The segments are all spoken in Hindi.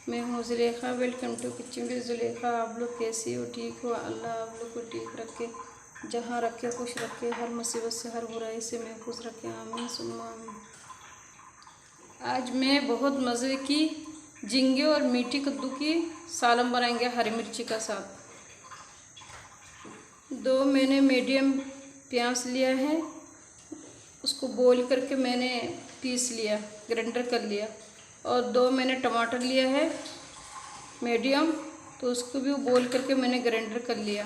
मैं हूँ Zulekha. Welcome to kitchen with Zulekha. आप लोग कैसी हो? ठीक हो? अल्लाह आप लोग को ठीक रखे, जहाँ रखे खुश रखे, हर मुसीबत से हर बुराई से महफूज रखे। आमीन सुम्मा आमीन। आज मैं बहुत मज़े की झींगे और मीठी कद्दू की सालन बनाएंगे हरी मिर्ची का साथ। 2 मैंने मीडियम प्याज लिया है, उसको बॉईल करके मैंने पीस लिया, ग्राइंडर कर लिया। और 2 मैंने टमाटर लिया है मीडियम, तो उसको भी बॉईल करके मैंने ग्राइंडर कर लिया।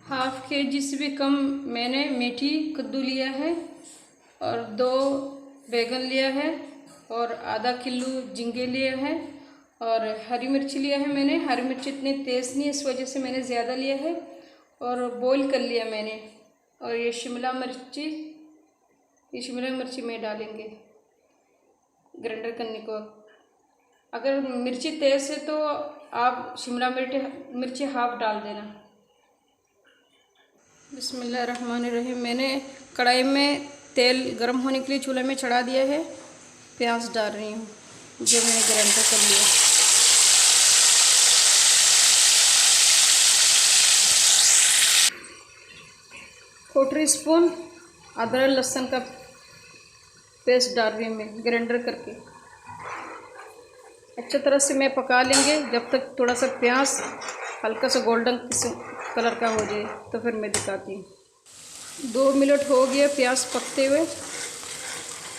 ½ kg से भी कम मैंने मीठी कद्दू लिया है और 2 बैगन लिया है और आधा किलो झींगे लिया है और हरी मिर्ची लिया है। मैंने हरी मिर्ची इतनी तेज़ नहीं, इस वजह से मैंने ज़्यादा लिया है और बॉईल कर लिया मैंने। और ये शिमला मिर्ची में डालेंगे ग्राइंडर करने को। अगर मिर्ची तेज़ है तो आप शिमला मिर्ची ½ डाल देना। बिस्मिल्लाहिर्रहमानिर्रहीम। मैंने कढ़ाई में तेल गर्म होने के लिए चूल्हे में चढ़ा दिया है। प्याज डाल रही हूँ जो मैंने ग्राइंडर कर लिया। क्वार्टर स्पून अदरक लहसुन का पेस्ट डाल रही हूँ मैं ग्राइंडर करके। अच्छी तरह से मैं पका लेंगे जब तक थोड़ा सा प्याज हल्का सा गोल्डन कलर का हो जाए, तो फिर मैं दिखाती हूँ। 2 मिनट हो गया प्याज पकते हुए।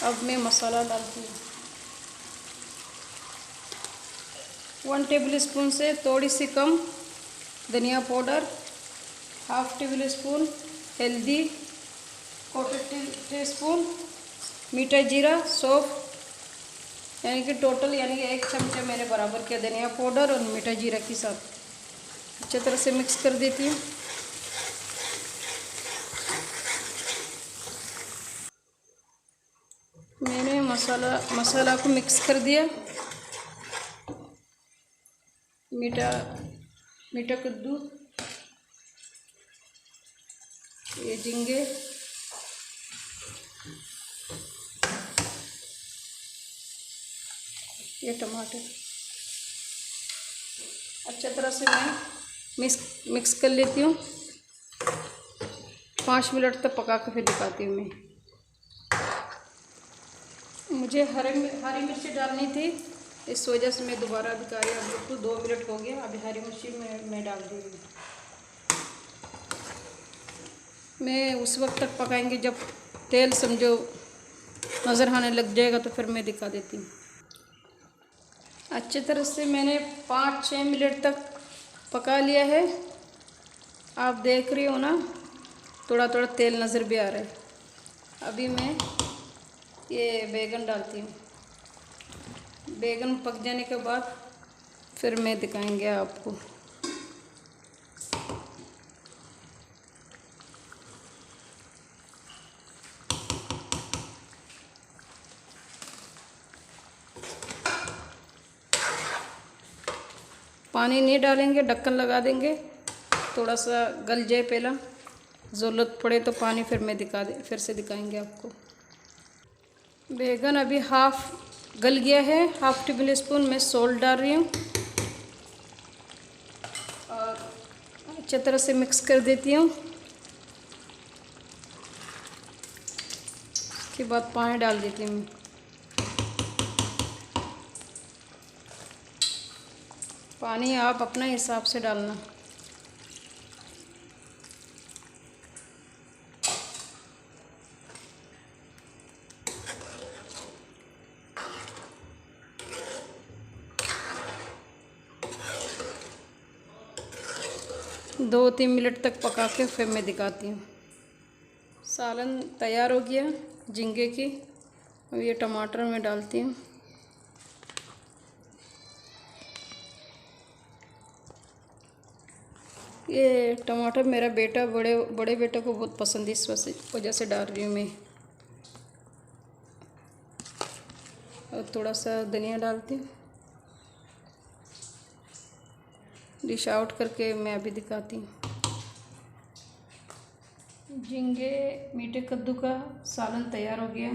अब मैं मसाला डालती हूँ। 1 टेबल स्पून से थोड़ी सी कम धनिया पाउडर, ½ टेबल स्पून हल्दी, क्वार्टर टी स्पून मीठा जीरा, सौंफ, यानी कि टोटल 1 चमचा मैंने बराबर किया धनिया पाउडर और मीठा जीरा के साथ। अच्छी तरह से मिक्स कर देती हूँ। मैंने मसाला को मिक्स कर दिया। मीठा कद्दू, ये झींगे, ये टमाटर। अच्छी तरह से मैं मिक्स कर लेती हूँ। 5 मिनट तक पका कर फिर दिखाती हूँ मैं। मुझे हरी मिर्ची डालनी थी, इस वजह से मैं दोबारा दिखा रही हूँ। अब तो 2 मिनट हो गया। अभी हरी मिर्ची मैं डाल दी हूँ। मैं उस वक्त तक पकाएंगे जब तेल समझो नज़र आने लग जाएगा, तो फिर मैं दिखा देती हूँ। अच्छी तरह से मैंने 5-6 मिनट तक पका लिया है। आप देख रही हो ना, थोड़ा थोड़ा तेल नज़र भी आ रहा है। अभी मैं ये बैगन डालती हूँ। बैगन पक जाने के बाद फिर मैं दिखाएंगे आपको। पानी नहीं डालेंगे, ढक्कन लगा देंगे, थोड़ा सा गल जाए पहला, ज़रूरत पड़े तो पानी फिर से दिखाएंगे आपको। बैगन अभी हाफ गल गया है। ½ टेबल स्पून मैं सॉल्ट डाल रही हूँ और अच्छी तरह से मिक्स कर देती हूँ। उसके बाद पानी डाल देती हूँ। पानी आप अपने हिसाब से डालना। दो 3 मिनट तक पका के फिर मैं दिखाती हूँ। सालन तैयार हो गया झींगे की। अब ये टमाटर मैं डालती हूँ। ये टमाटर मेरा बड़े बेटे को बहुत पसंद है, इस वजह से डाल रही हूँ मैं। और थोड़ा सा धनिया डालती हूँ। डिश आउट करके मैं अभी दिखाती हूँ। झींगे मीठे कद्दू का सालन तैयार हो गया।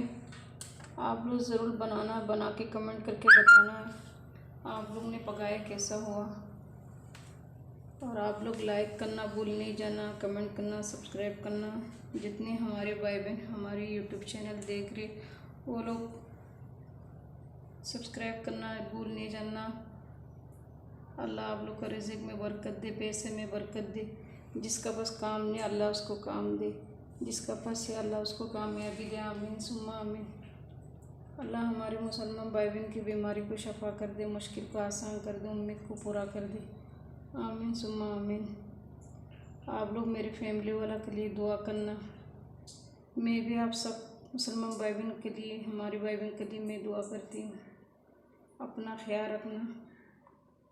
आप लोग ज़रूर बनाना, बना के कमेंट करके बताना आप लोग ने पकाया कैसा हुआ। और आप लोग लाइक करना भूल नहीं जाना, कमेंट करना, सब्सक्राइब करना। जितने हमारे भाई बहन हमारे यूट्यूब चैनल देख रहे वो लोग सब्सक्राइब करना भूल नहीं जाना। अल्लाह आप लोग का रिज़्क़ में बरकत दे, पैसे में बरकत दे। जिसका बस काम नहीं अल्लाह उसको काम दे, जिसका पास है अल्लाह उसको कामयाबी दे। आमीन सुम्मा आमीन। अल्लाह हमारे मुसलमान भाई बहन की बीमारी को शफा कर दे, मुश्किल को आसान कर दे, उम्मीद को पूरा कर दे। आमीन सुम्मा आमीन। आप लोग मेरी फैमिली वाला के लिए दुआ करना। मैं भी आप सब मुसलमान भाई बहन के लिए, हमारे भाई बहन के लिए मैं दुआ करती हूँ। अपना ख्याल रखना।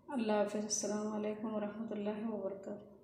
अल्लाह हाफ़िज़। अस्सलामु अलैकुम वरहमतुल्लाहि वबरकातुहू।